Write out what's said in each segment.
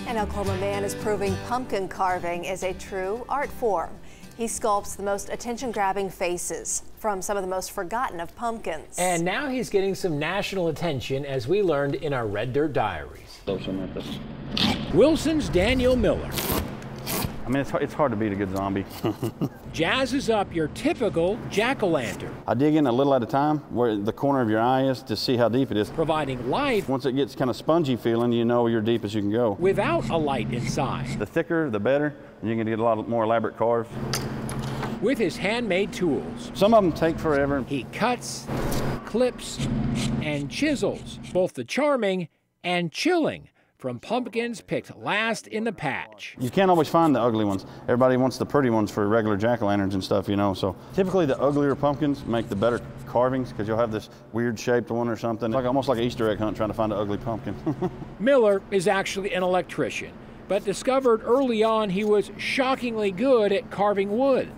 An Oklahoma man is proving pumpkin carving is a true art form. He sculpts the most attention-grabbing faces from some of the most forgotten of pumpkins. And now he's getting some national attention, as we learned in our Red Dirt Diaries. Wilson's Daniel Miller. I mean, it's hard to beat a good zombie. Jazzes up your typical jack-o'-lantern. I dig in a little at a time where the corner of your eye is to see how deep it is. Providing life. Once it gets kind of spongy feeling, you know you're deep as you can go. Without a light inside. The thicker, the better, and you can get a lot more elaborate carves. With his handmade tools. Some of them take forever. He cuts, clips, and chisels both the charming and chilling from pumpkins picked last in the patch. You can't always find the ugly ones. Everybody wants the pretty ones for regular jack-o'-lanterns and stuff, you know. So typically the uglier pumpkins make the better carvings because you'll have this weird shaped one or something. Like almost like an Easter egg hunt trying to find an ugly pumpkin. Miller is actually an electrician, but discovered early on he was shockingly good at carving wood,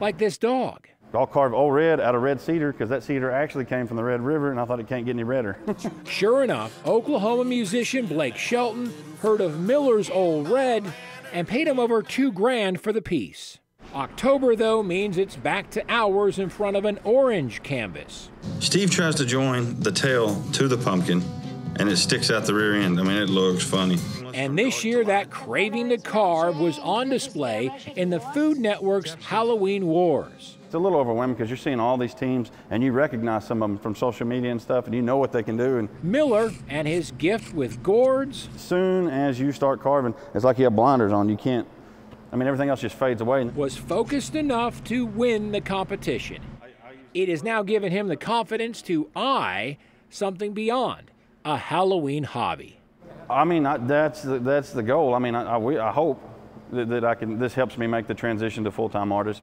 like this dog. I'll carve old red out of red cedar because that cedar actually came from the Red River, and I thought it can't get any redder. Sure enough, Oklahoma musician Blake Shelton heard of Miller's old red and paid him over $2 grand for the piece. October, though, means it's back to hours in front of an orange canvas. Steve tries to join the tail to the pumpkin, and it sticks out the rear end. I mean, it looks funny. And this year, that craving to carve was on display in the Food Network's Halloween Wars. It's a little overwhelming because you're seeing all these teams and you recognize some of them from social media and stuff, and you know what they can do. And Miller and his gift with gourds. As soon as you start carving, it's like you have blinders on. You can't, I mean, everything else just fades away. Was focused enough to win the competition. It has now given him the confidence to eye something beyond a Halloween hobby. I mean, that's the goal. I mean, I hope that this helps me make the transition to full-time artist.